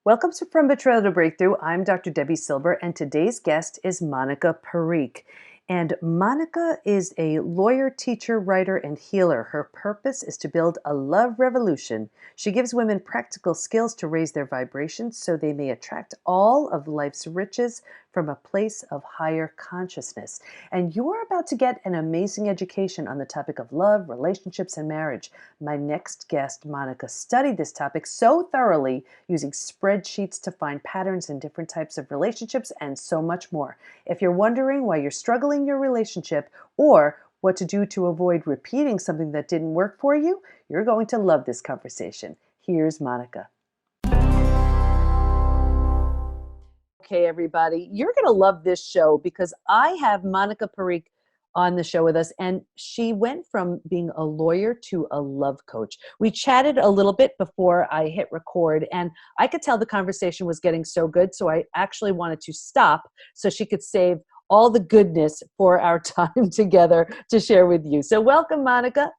Welcome to From Betrayal to Breakthrough. I'm Dr. Debbie Silber, and today's guest is Monica Parikh. And Monica is a lawyer, teacher, writer, and healer. Her purpose is to build a love revolution. She gives women practical skills to raise their vibrations so they may attract all of life's riches from a place of higher consciousness. And you're about to get an amazing education on the topic of love, relationships, and marriage. My next guest, Monica, studied this topic so thoroughly using spreadsheets to find patterns in different types of relationships and so much more. If you're wondering why you're struggling in your relationship or what to do to avoid repeating something that didn't work for you, you're going to love this conversation. Here's Monica. Okay, everybody, you're going to love this show because I have Monica Parikh on the show with us, and she went from being a lawyer to a love coach. We chatted a little bit before I hit record, and I could tell the conversation was getting so good, so I actually wanted to stop so she could save all the goodness for our time together to share with you. So welcome, Monica.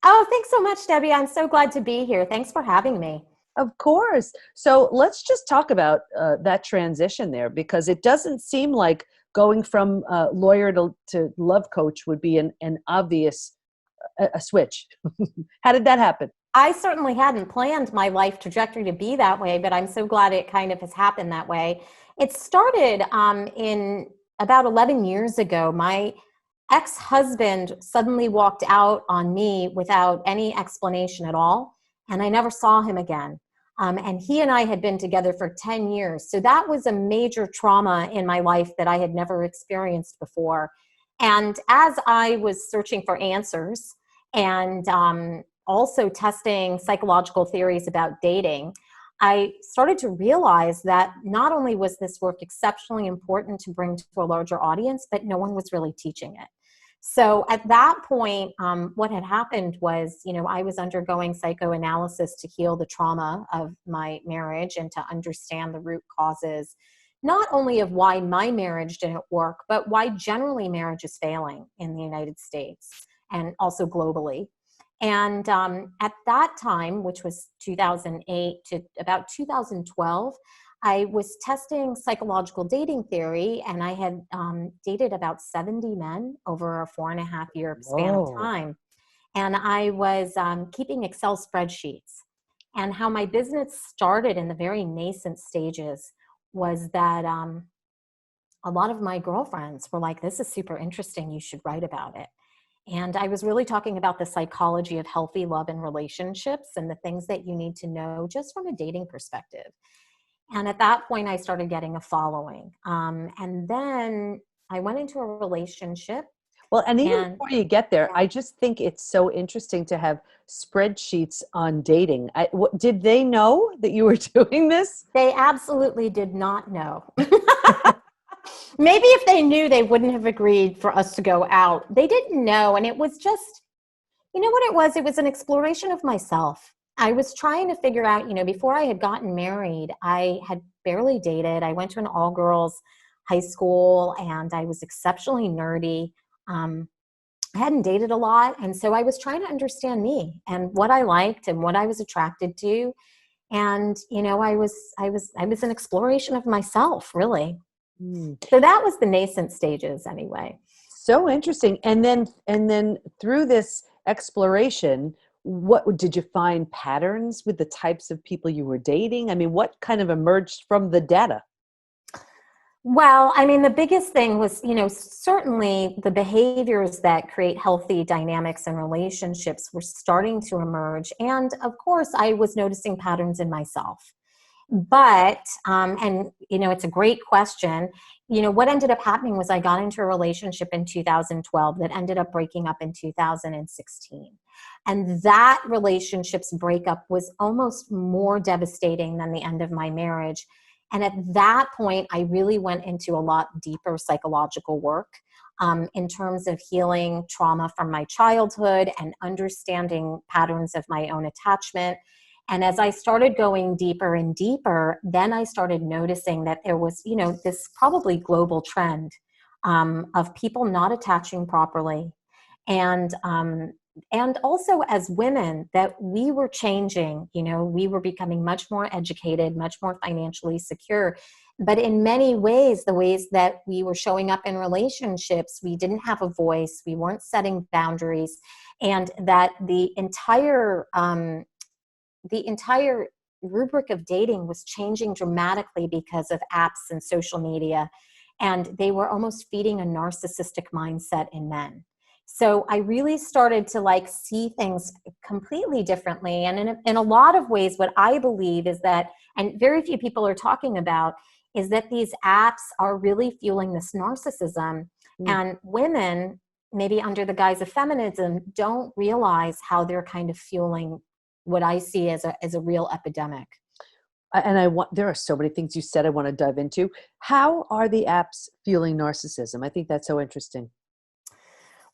Oh, thanks so much, Debbie. I'm so glad to be here. Thanks for having me. Of course. So let's just talk about that transition there, because it doesn't seem like going from lawyer to love coach would be an obvious a switch. How did that happen? I certainly hadn't planned my life trajectory to be that way, but I'm so glad it kind of has happened that way. It started in about 11 years ago. My ex-husband suddenly walked out on me without any explanation at all, and I never saw him again. And he and I had been together for 10 years. So that was a major trauma in my life that I had never experienced before. And as I was searching for answers and also testing psychological theories about dating, I started to realize that not only was this work exceptionally important to bring to a larger audience, but no one was really teaching it. So at that point, what had happened was, I was undergoing psychoanalysis to heal the trauma of my marriage and to understand the root causes, not only of why my marriage didn't work, but why generally marriage is failing in the United States and also globally. And at that time, which was 2008 to about 2012, I was testing psychological dating theory, and I had dated about 70 men over a 4.5-year span of time. And I was keeping Excel spreadsheets. And how my business started in the very nascent stages was that a lot of my girlfriends were like, "This is super interesting. You should write about it." And I was really talking about the psychology of healthy love and relationships and the things that you need to know just from a dating perspective. And at that point, I started getting a following. And then I went into a relationship. Well, and even before you get there, I just think it's so interesting to have spreadsheets on dating. Did they know that you were doing this? They absolutely did not know. Maybe if they knew, they wouldn't have agreed for us to go out. They didn't know. And it was just, you know what it was? It was an exploration of myself. I was trying to figure out, before I had gotten married, I had barely dated. I went to an all-girls high school, and I was exceptionally nerdy. I hadn't dated a lot. And so I was trying to understand me and what I liked and what I was attracted to. And, I was an exploration of myself, really. So that was the nascent stages anyway. So interesting. And then through this exploration, what did you find patterns with the types of people you were dating? I mean, what kind of emerged from the data? Well, I mean, the biggest thing was, certainly the behaviors that create healthy dynamics and relationships were starting to emerge. And of course, I was noticing patterns in myself. But, it's a great question. What ended up happening was I got into a relationship in 2012 that ended up breaking up in 2016. And that relationship's breakup was almost more devastating than the end of my marriage. And at that point, I really went into a lot deeper psychological work in terms of healing trauma from my childhood and understanding patterns of my own attachment. And as I started going deeper and deeper, then I started noticing that there was, this probably global trend of people not attaching properly and and also as women, that we were changing. We were becoming much more educated, much more financially secure. But in many ways, the ways that we were showing up in relationships, we didn't have a voice, we weren't setting boundaries, and that the entire rubric of dating was changing dramatically because of apps and social media. And they were almost feeding a narcissistic mindset in men. So I really started to see things completely differently. And in a lot of ways, what I believe is that, and very few people are talking about, is that these apps are really fueling this narcissism. Mm. And women, maybe under the guise of feminism, don't realize how they're kind of fueling what I see as a real epidemic. And there are so many things you said I want to dive into. How are the apps fueling narcissism? I think that's so interesting.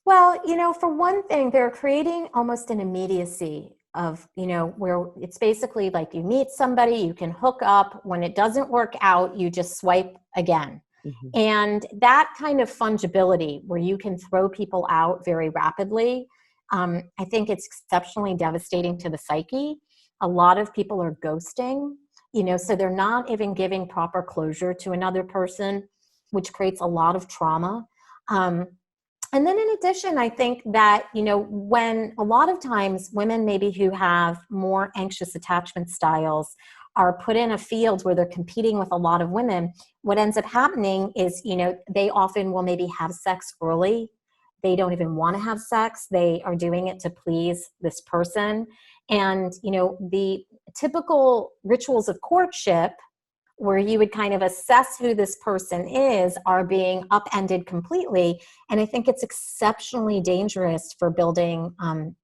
Well, for one thing, they're creating almost an immediacy of, where it's basically like you meet somebody, you can hook up. When it doesn't work out, you just swipe again. Mhm. And that kind of fungibility where you can throw people out very rapidly, I think it's exceptionally devastating to the psyche. A lot of people are ghosting, so they're not even giving proper closure to another person, which creates a lot of trauma. And then in addition, I think that, when a lot of times women maybe who have more anxious attachment styles are put in a field where they're competing with a lot of women, what ends up happening is, they often will maybe have sex early. They don't even want to have sex. They are doing it to please this person. And, the typical rituals of courtship, where you would kind of assess who this person is, are being upended completely. And I think it's exceptionally dangerous for building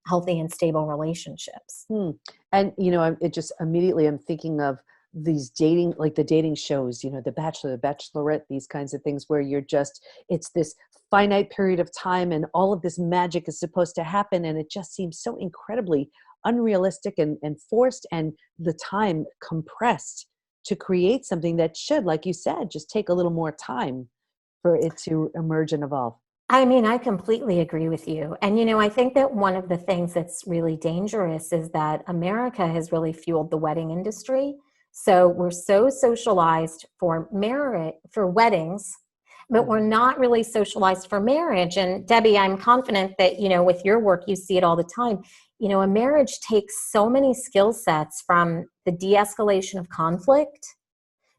healthy and stable relationships. Hmm. And it just immediately I'm thinking of these dating, like the dating shows, The Bachelor, The Bachelorette, these kinds of things where it's this finite period of time and all of this magic is supposed to happen. And it just seems so incredibly unrealistic and forced, and the time compressed to create something that should, like you said, just take a little more time for it to emerge and evolve. I mean, I completely agree with you. And, I think that one of the things that's really dangerous is that America has really fueled the wedding industry. So we're so socialized for marriage, for weddings, but we're Mhm. not really socialized for marriage. And Debbie, I'm confident that, with your work, you see it all the time. A marriage takes so many skill sets, from the de-escalation of conflict,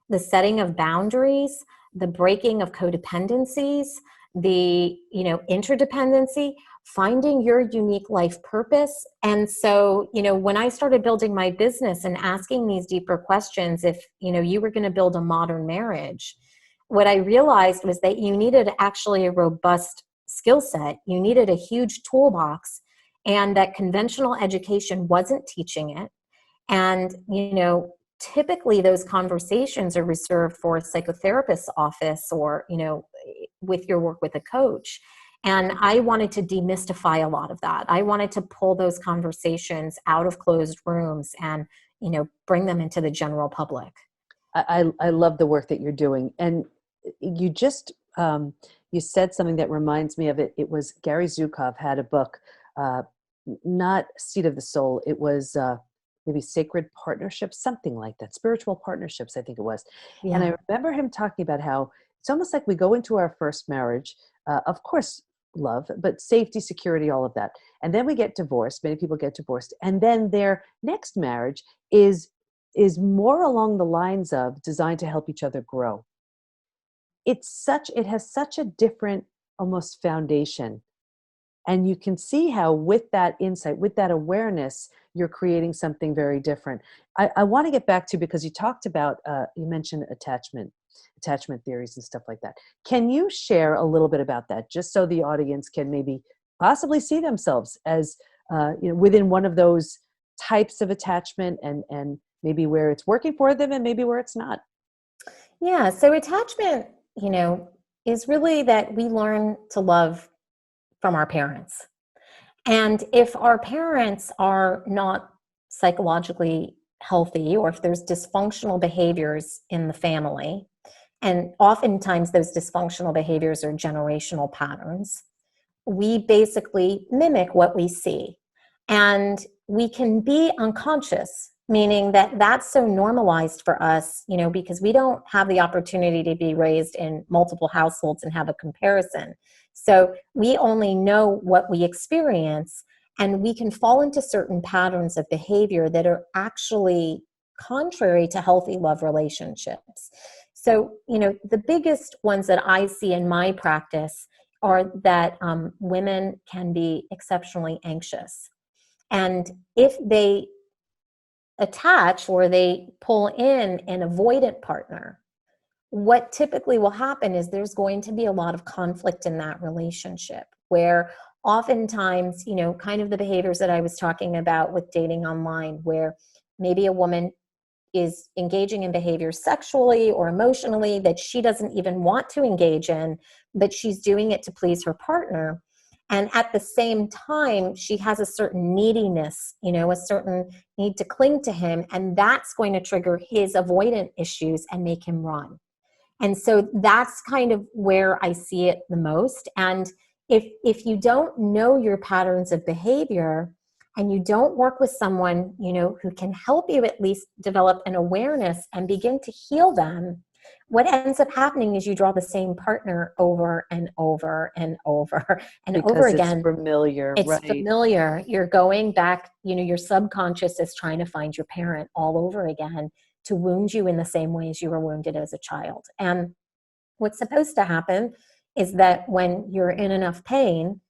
the setting of boundaries, the breaking of codependencies, the interdependency, finding your unique life purpose. And so, when I started building my business and asking these deeper questions, if you were going to build a modern marriage, what I realized was that you needed actually a robust skill set. You needed a huge toolbox, and that conventional education wasn't teaching it. And, typically those conversations are reserved for a psychotherapist's office, or, with your work with a coach. And I wanted to demystify a lot of that. I wanted to pull those conversations out of closed rooms and, bring them into the general public. I love the work that you're doing. And you just, you said something that reminds me of it. It was Gary Zukov had a book, uh, not Seed of the Soul. It was maybe Sacred Partnerships, something like that. Spiritual Partnerships, I think it was. And Yeah. I remember him talking about how it's almost like we go into our first marriage, of course, love, but safety, security, all of that. And then we get divorced. Many people get divorced. And then their next marriage is more along the lines of designed to help each other grow. It has such a different almost foundation. And you can see how with that insight, with that awareness, you're creating something very different. I want to get back to, because you talked about, you mentioned attachment theories and stuff like that. Can you share a little bit about that, just so the audience can maybe possibly see themselves as, within one of those types of attachment, and maybe where it's working for them and maybe where it's not? Yeah. So attachment, is really that we learn to love from our parents. And if our parents are not psychologically healthy, or if there's dysfunctional behaviors in the family, and oftentimes those dysfunctional behaviors are generational patterns, we basically mimic what we see. And we can be unconscious, meaning that that's so normalized for us, because we don't have the opportunity to be raised in multiple households and have a comparison. So we only know what we experience, and we can fall into certain patterns of behavior that are actually contrary to healthy love relationships. So, the biggest ones that I see in my practice are that women can be exceptionally anxious. And if they attach or they pull in an avoidant partner, what typically will happen is there's going to be a lot of conflict in that relationship, where oftentimes, kind of the behaviors that I was talking about with dating online, where maybe a woman is engaging in behaviors sexually or emotionally that she doesn't even want to engage in, but she's doing it to please her partner. And at the same time, she has a certain neediness, a certain need to cling to him. And that's going to trigger his avoidant issues and make him run. And so that's kind of where I see it the most. And if you don't know your patterns of behavior, and you don't work with someone, who can help you at least develop an awareness and begin to heal them, what ends up happening is you draw the same partner over and over and over and over Because it's again. familiar, It's right? familiar. You're going back, your subconscious is trying to find your parent all over again to wound you in the same ways you were wounded as a child. And what's supposed to happen is that when you're in enough pain,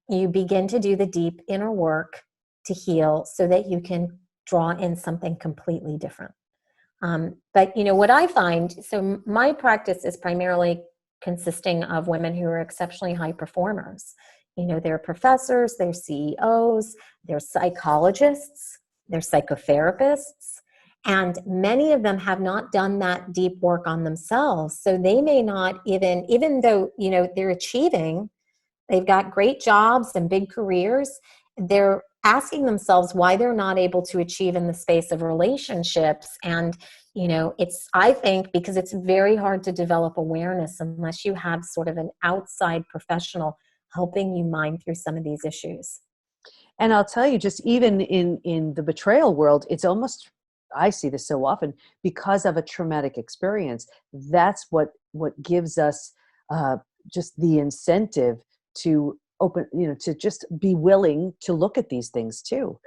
you begin to do the deep inner work to heal so that you can draw in something completely different. But what I find, so my practice is primarily consisting of women who are exceptionally high performers. They're professors, they're CEOs, they're psychologists, they're psychotherapists, and many of them have not done that deep work on themselves. So they may not even though, they're achieving, they've got great jobs and big careers, they're asking themselves why they're not able to achieve in the space of relationships. And it's, I think, because it's very hard to develop awareness unless you have sort of an outside professional helping you mine through some of these issues. And I'll tell you, just even in the betrayal world, it's almost, I see this so often, because of a traumatic experience. That's what gives us just the incentive to open, to just be willing to look at these things too,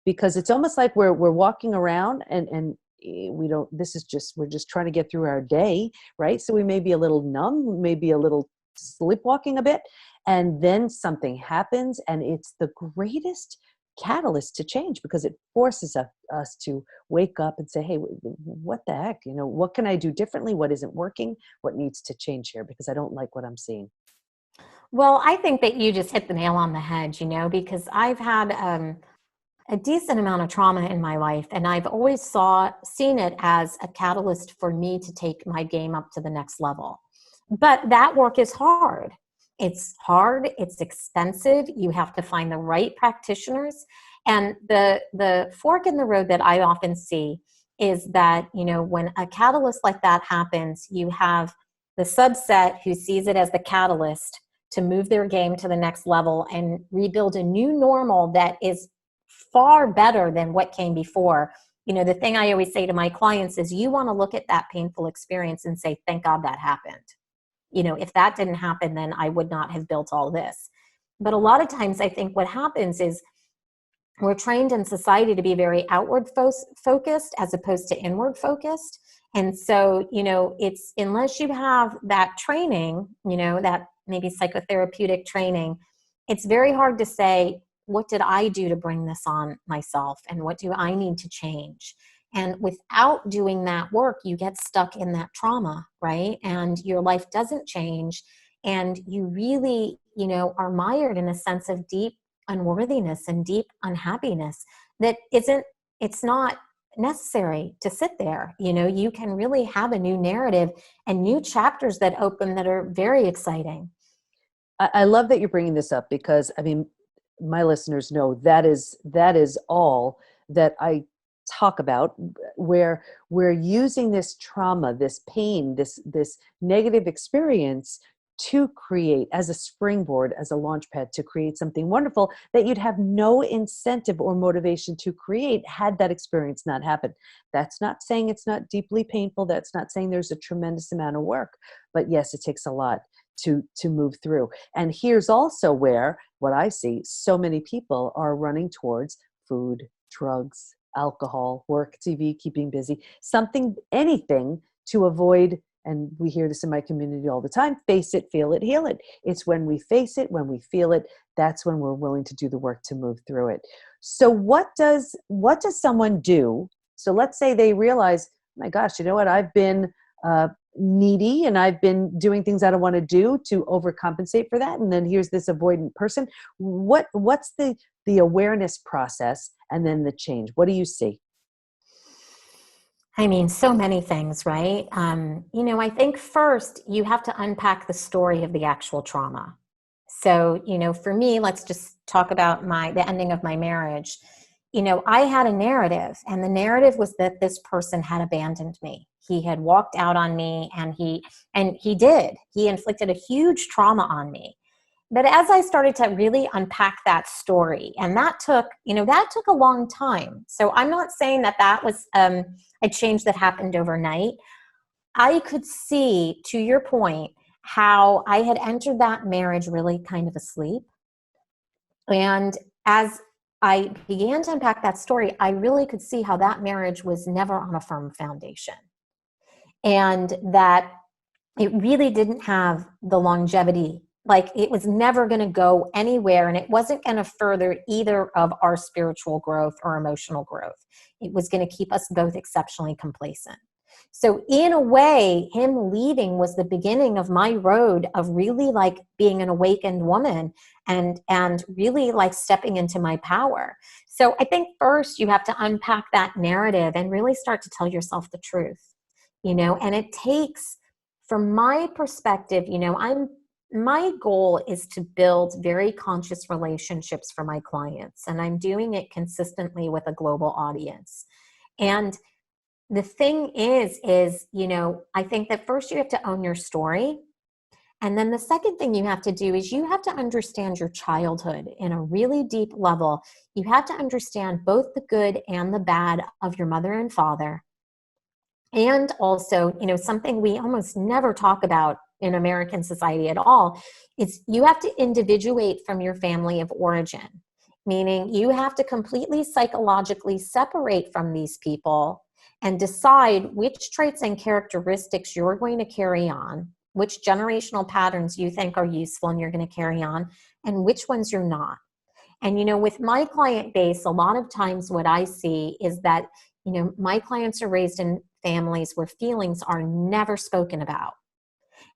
because it's almost like we're walking around and we don't. This is just, we're just trying to get through our day, right? So we may be a little numb, maybe a little sleepwalking a bit, and then something happens, and it's the greatest catalyst to change, because it forces us to wake up and say, hey, what the heck, what can I do differently? What isn't working? What needs to change here? Because I don't like what I'm seeing. Well, I think that you just hit the nail on the head, because I've had a decent amount of trauma in my life, and I've always seen it as a catalyst for me to take my game up to the next level. But that work is hard. It's hard, it's expensive. You have to find the right practitioners. And the fork in the road that I often see is that, when a catalyst like that happens, you have the subset who sees it as the catalyst to move their game to the next level and rebuild a new normal that is far better than what came before. The thing I always say to my clients is, you want to look at that painful experience and say, thank God that happened. If that didn't happen, then I would not have built all this. But a lot of times I think what happens is we're trained in society to be very outward focused as opposed to inward focused. And so, it's, unless you have that training, that maybe psychotherapeutic training, it's very hard to say, what did I do to bring this on myself? And what do I need to change? And without doing that work, you get stuck in that trauma, right? And your life doesn't change. And you really, are mired in a sense of deep unworthiness and deep unhappiness that it's not necessary to sit there. You can really have a new narrative and new chapters that open that are very exciting. I love that you're bringing this up, because I mean, my listeners know that is all that I talk about, where we're using this trauma, this pain, this negative experience to create, as a springboard, as a launch pad to create something wonderful that you'd have no incentive or motivation to create had that experience not happened. That's not saying it's not deeply painful. That's not saying there's a tremendous amount of work. But yes, it takes a lot to move through. And here's also where what I see so many people are running towards: food, drugs, alcohol, work, TV, keeping busy, something, anything to avoid. And we hear this in my community all the time: face it, feel it, heal it. It's when we face it, when we feel it, that's when we're willing to do the work to move through it. So what does someone do? So let's say they realize, my gosh, you know what, I've been needy and I've been doing things I don't want to do to overcompensate for that. And then here's this avoidant person. What's the awareness process and then the change? What do you see? I mean, so many things, right? I think first you have to unpack the story of the actual trauma. So, for me, let's just talk about the ending of my marriage. I had a narrative, and the narrative was that this person had abandoned me. He had walked out on me, and he inflicted a huge trauma on me. But as I started to really unpack that story, and that took a long time. So I'm not saying that was a change that happened overnight. I could see, to your point, how I had entered that marriage really kind of asleep. And as I began to unpack that story, I really could see how that marriage was never on a firm foundation. And that it really didn't have the longevity. Like, it was never going to go anywhere, and it wasn't going to further either of our spiritual growth or emotional growth. It was going to keep us both exceptionally complacent. So in a way, him leaving was the beginning of my road of really like being an awakened woman and really like stepping into my power. So I think first you have to unpack that narrative and really start to tell yourself the truth, and it takes, from my perspective, my goal is to build very conscious relationships for my clients, and I'm doing it consistently with a global audience. And the thing is, I think that first you have to own your story. And then the second thing you have to do is you have to understand your childhood in a really deep level. You have to understand both the good and the bad of your mother and father. And also, something we almost never talk about in American society at all is you have to individuate from your family of origin, meaning you have to completely psychologically separate from these people and decide which traits and characteristics you're going to carry on, which generational patterns you think are useful and you're going to carry on, and which ones you're not. And, with my client base, a lot of times what I see is that, my clients are raised in families where feelings are never spoken about.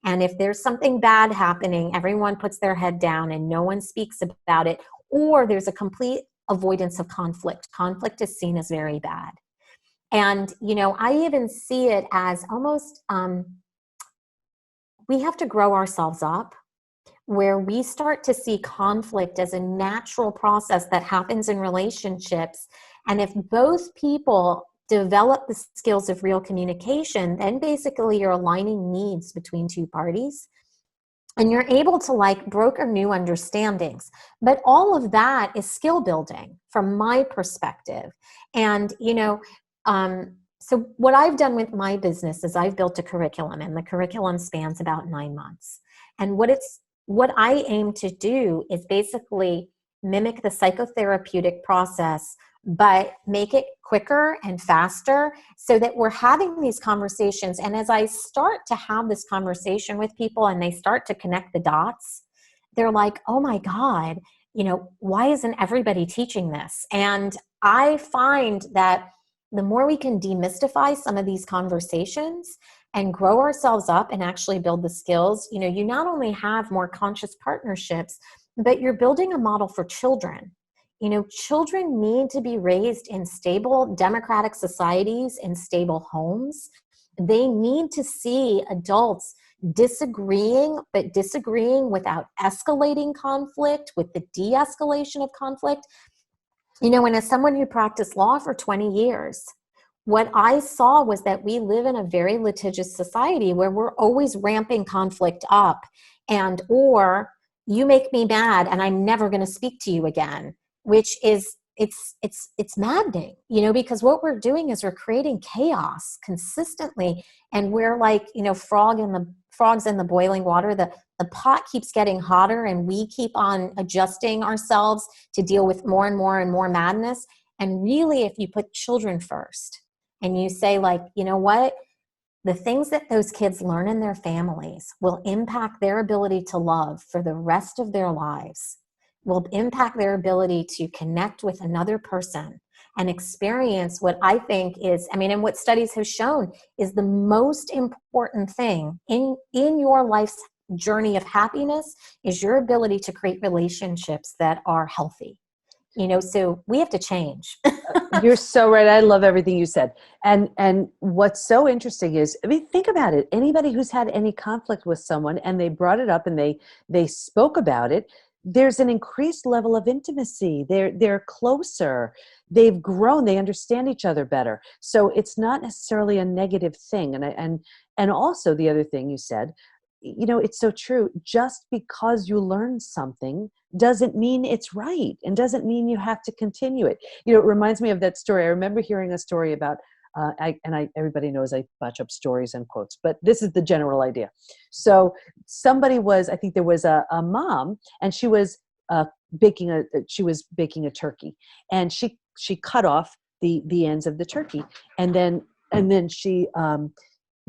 And if there's something bad happening, everyone puts their head down and no one speaks about it, or there's a complete avoidance of conflict. Conflict is seen as very bad. And, I even see it as almost, we have to grow ourselves up, where we start to see conflict as a natural process that happens in relationships. And if both people develop the skills of real communication, then basically you're aligning needs between two parties. And you're able to broker new understandings. But all of that is skill building from my perspective. And, so what I've done with my business is I've built a curriculum, and the curriculum spans about 9 months. And what I aim to do is basically mimic the psychotherapeutic process, but make it quicker and faster so that we're having these conversations. And as I start to have this conversation with people and they start to connect the dots, they're like, oh my God, why isn't everybody teaching this? And I find that the more we can demystify some of these conversations and grow ourselves up and actually build the skills, you not only have more conscious partnerships, but you're building a model for children. Children need to be raised in stable democratic societies, in stable homes. They need to see adults disagreeing, but disagreeing without escalating conflict, with the de-escalation of conflict. And as someone who practiced law for 20 years, what I saw was that we live in a very litigious society where we're always ramping conflict up, and or you make me mad and I'm never going to speak to you again, which is it's maddening, because what we're doing is we're creating chaos consistently, and we're like, frogs in the boiling water. The pot keeps getting hotter, and we keep on adjusting ourselves to deal with more and more and more madness. And really, if you put children first and you say, like, you know what, the things that those kids learn in their families will impact their ability to love for the rest of their lives, will impact their ability to connect with another person and experience what I think is, and what studies have shown is the most important thing in your life's journey of happiness is your ability to create relationships that are healthy. So we have to change. You're so right. I love everything you said. And what's so interesting is, think about it. Anybody who's had any conflict with someone and they brought it up and they spoke about it, there's an increased level of intimacy. They're closer. They've grown. They understand each other better. So it's not necessarily a negative thing. And also the other thing you said, it's so true. Just because you learn something doesn't mean it's right, and doesn't mean you have to continue it. It reminds me of that story. I remember hearing a story about, everybody knows I botch up stories and quotes, but this is the general idea. So I think there was a mom, and she was baking a turkey, and she cut off the ends of the turkey, and then she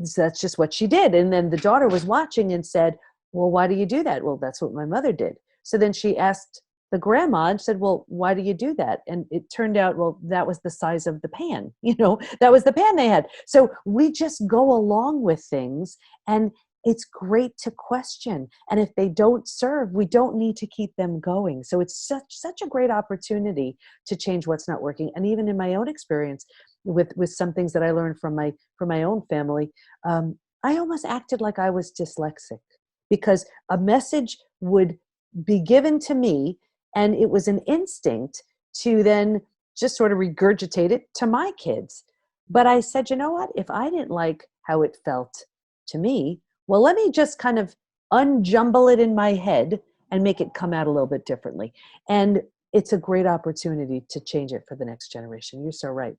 so that's just what she did. And then the daughter was watching and said, well, why do you do that? Well, that's what my mother did. So then she asked the grandma and said, well, why do you do that? And it turned out, well, that was the size of the pan, that was the pan they had. So we just go along with things, and it's great to question. And if they don't serve, we don't need to keep them going. So it's such a great opportunity to change what's not working. And even in my own experience with some things that I learned from my own family, I almost acted like I was dyslexic, because a message would be given to me, and it was an instinct to then just sort of regurgitate it to my kids. But I said, you know what? If I didn't like how it felt to me, well, let me just kind of unjumble it in my head and make it come out a little bit differently. And it's a great opportunity to change it for the next generation. You're so right.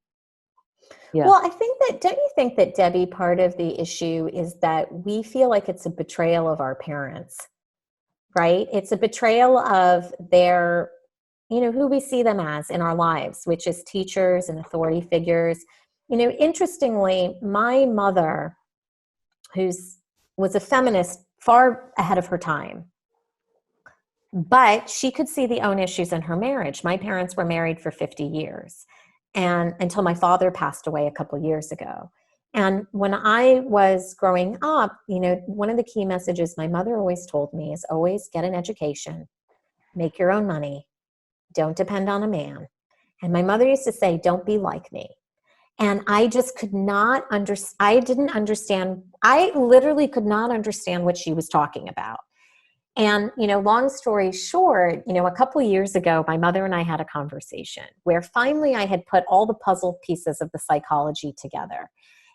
Yeah. Well, don't you think that, Debbie, part of the issue is that we feel like it's a betrayal of our parents, right? It's a betrayal of their, who we see them as in our lives, which is teachers and authority figures. Interestingly, my mother, was a feminist far ahead of her time, but she could see the own issues in her marriage. My parents were married for 50 years. And until my father passed away a couple years ago. And when I was growing up, one of the key messages my mother always told me is always get an education, make your own money, don't depend on a man. And my mother used to say, don't be like me. And I just could not I didn't understand. I literally could not understand what she was talking about. And, long story short, a couple of years ago, my mother and I had a conversation where finally I had put all the puzzle pieces of the psychology together.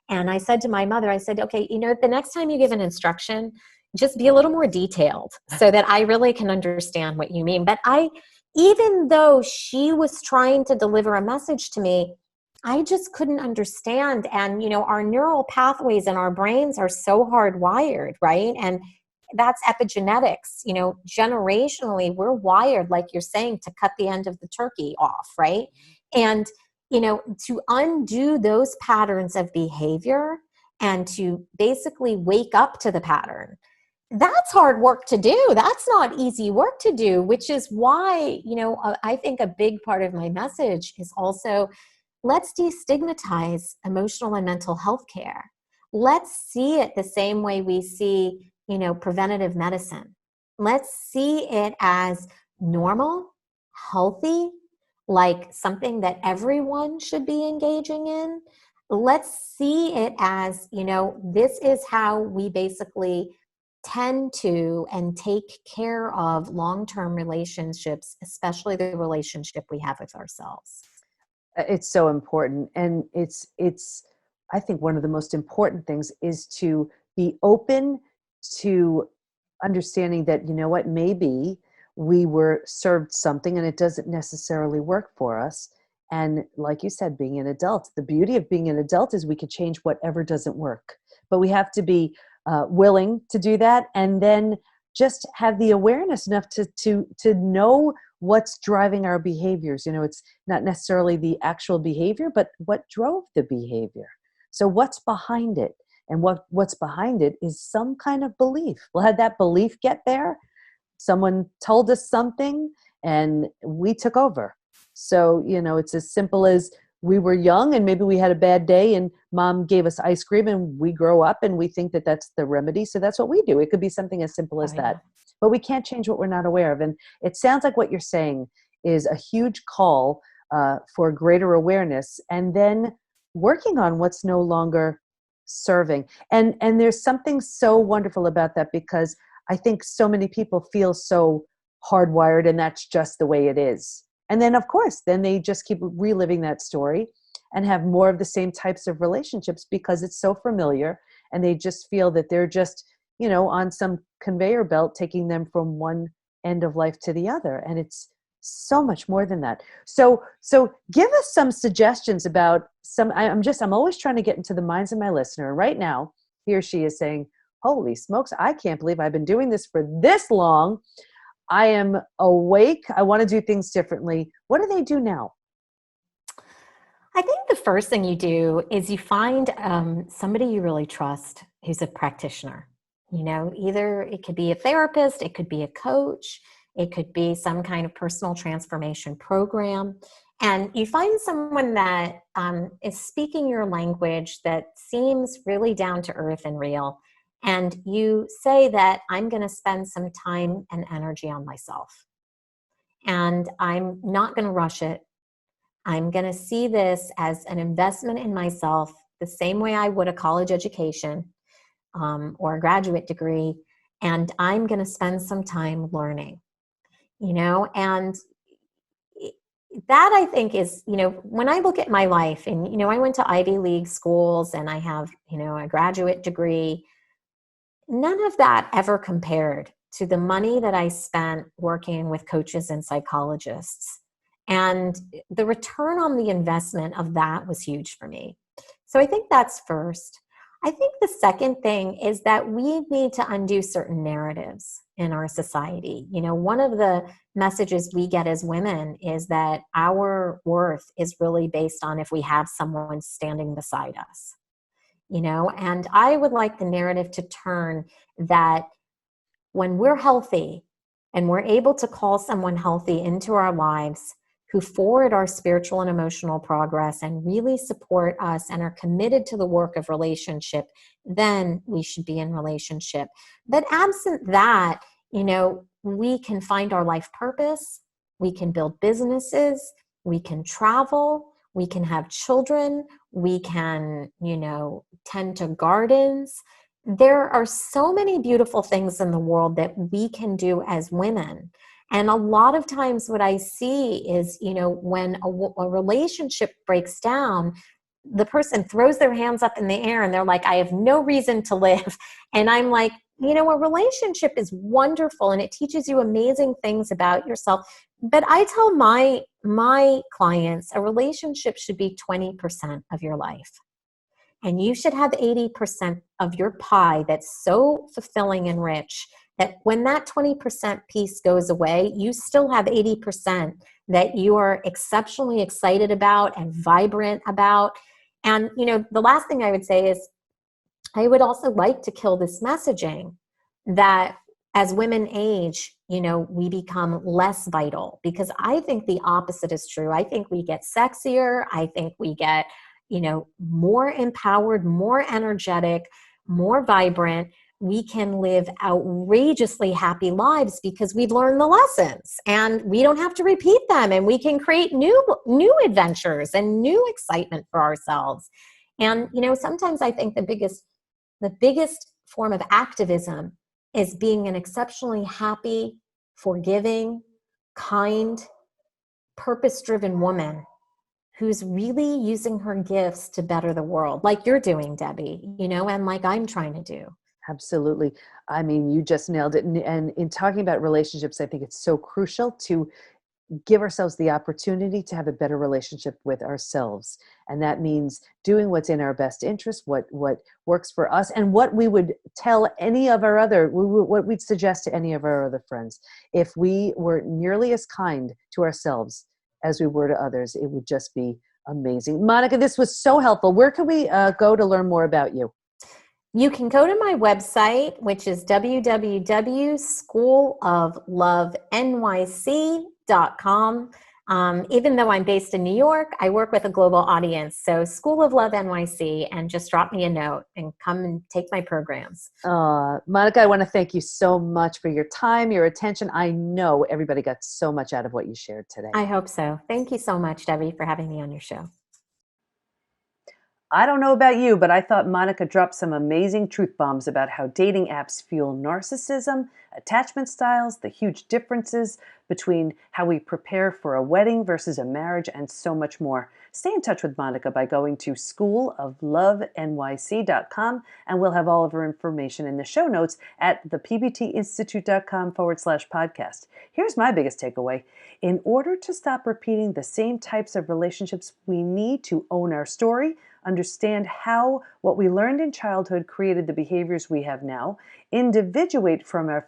And I said to my mother, I said, okay, the next time you give an instruction, just be a little more detailed so that I really can understand what you mean. But even though she was trying to deliver a message to me, I just couldn't understand. And, our neural pathways in our brains are so hardwired, right? And that's epigenetics. Generationally, we're wired, like you're saying, to cut the end of the turkey off, right? And, to undo those patterns of behavior and to basically wake up to the pattern, that's hard work to do. That's not easy work to do, which is why, I think a big part of my message is also, let's destigmatize emotional and mental health care. Let's see it the same way we see preventative medicine. Let's see it as normal, healthy, like something that everyone should be engaging in. Let's see it as, this is how we basically tend to and take care of long-term relationships, especially the relationship we have with ourselves. It's so important. And it's, I think one of the most important things is to be open to understanding that, you know what, maybe we were served something and it doesn't necessarily work for us. And like you said, being an adult, the beauty of being an adult is we can change whatever doesn't work. But we have to be willing to do that, and then just have the awareness enough to know what's driving our behaviors. You know, it's not necessarily the actual behavior, but what drove the behavior. So what's behind it? And what's behind it is some kind of belief. Well, had that belief get there? Someone told us something and we took over. So, you know, it's as simple as we were young and maybe we had a bad day and mom gave us ice cream, and we grow up and we think that that's the remedy. So that's what we do. It could be something as simple Oh as yeah. that. But we can't change what we're not aware of. And it sounds like what you're saying is a huge call for greater awareness, and then working on what's no longer serving. And there's something so wonderful about that, because I think so many people feel so hardwired and that's just the way it is. And then of course, then they just keep reliving that story and have more of the same types of relationships because it's so familiar, and they just feel that they're just, you know, on some conveyor belt taking them from one end of life to the other. And it's so much more than that. So give us some suggestions about some. I'm always trying to get into the minds of my listener. And right now, he or she is saying, holy smokes, I can't believe I've been doing this for this long. I am awake. I want to do things differently. What do they do now? I think the first thing you do is you find somebody you really trust who's a practitioner. You know, either it could be a therapist, it could be a coach, it could be some kind of personal transformation program. And you find someone that is speaking your language, that seems really down to earth and real. And you say that I'm going to spend some time and energy on myself. And I'm not going to rush it. I'm going to see this as an investment in myself, the same way I would a college education or a graduate degree. And I'm going to spend some time learning, you know, and that I think is, you know, when I look at my life and, you know, I went to Ivy League schools and I have, you know, a graduate degree, none of that ever compared to the money that I spent working with coaches and psychologists. And the return on the investment of that was huge for me. So I think that's first. I think the second thing is that we need to undo certain narratives in our society. You know, one of the messages we get as women is that our worth is really based on if we have someone standing beside us, you know, and I would like the narrative to turn that when we're healthy and we're able to call someone healthy into our lives who forward our spiritual and emotional progress and really support us and are committed to the work of relationship, then we should be in relationship. But absent that, you know, we can find our life purpose, we can build businesses, we can travel, we can have children, we can, you know, tend to gardens. There are so many beautiful things in the world that we can do as women. And a lot of times what I see is, you know, when a relationship breaks down, the person throws their hands up in the air and they're like, I have no reason to live. And I'm like, you know, a relationship is wonderful and it teaches you amazing things about yourself. But I tell my clients a relationship should be 20% of your life. And you should have 80% of your pie that's so fulfilling and rich that when that 20% piece goes away, you still have 80% that you are exceptionally excited about and vibrant about. And, you know, the last thing I would say is I would also like to kill this messaging that as women age, you know, we become less vital, because I think the opposite is true. I think we get sexier. I think we get, you know, more empowered, more energetic, more vibrant. We can live outrageously happy lives because we've learned the lessons and we don't have to repeat them, and we can create new adventures and new excitement for ourselves. And, you know, sometimes I think the biggest form of activism is being an exceptionally happy, forgiving, kind, purpose-driven woman. who's really using her gifts to better the world, like you're doing, Debbie, and like I'm trying to do. Absolutely. I mean, you just nailed it. And in talking about relationships, I think it's so crucial to give ourselves the opportunity to have a better relationship with ourselves. And that means doing what's in our best interest, what works for us, and what we would tell any of our other, what we'd suggest to any of our other friends. If we were nearly as kind to ourselves as we were to others, it would just be amazing. Monica, this was so helpful. Where can we go to learn more about you? You can go to my website, which is www.schooloflovenyc.com. Even though I'm based in New York, I work with a global audience. So School of Love NYC, and just drop me a note and come and take my programs. Monica, I want to thank you so much for your time, your attention. I know everybody got so much out of what you shared today. I hope so. Thank you so much, Debbie, for having me on your show. I don't know about you, but I thought Monica dropped some amazing truth bombs about how dating apps fuel narcissism, attachment styles, the huge differences between how we prepare for a wedding versus a marriage, and so much more. Stay in touch with Monica by going to schooloflovenyc.com, and we'll have all of her information in the show notes at thepbtinstitute.com/podcast. Here's my biggest takeaway. In order to stop repeating the same types of relationships, we need to own our story, understand how what we learned in childhood created the behaviors we have now, individuate from our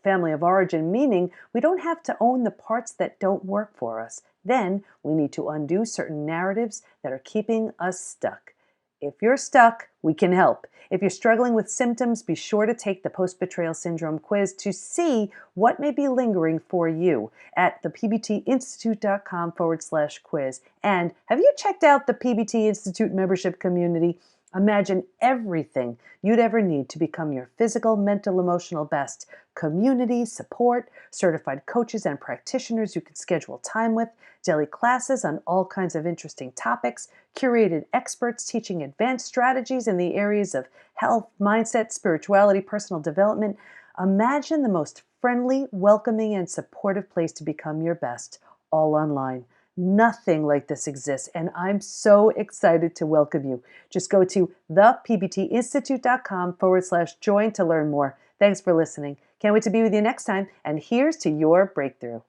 family of origin, meaning we don't have to own the parts that don't work for us. Then we need to undo certain narratives that are keeping us stuck. If you're stuck, we can help. If you're struggling with symptoms, be sure to take the post-betrayal syndrome quiz to see what may be lingering for you at thepbtinstitute.com/quiz. And have you checked out the PBT Institute membership community? Imagine everything you'd ever need to become your physical, mental, emotional best. Community, support, certified coaches and practitioners you can schedule time with, daily classes on all kinds of interesting topics, curated experts teaching advanced strategies in the areas of health, mindset, spirituality, personal development. Imagine the most friendly, welcoming, and supportive place to become your best, all online. Nothing like this exists, and I'm so excited to welcome you. Just go to thepbtinstitute.com/join to learn more. Thanks for listening. Can't wait to be with you next time, and here's to your breakthrough.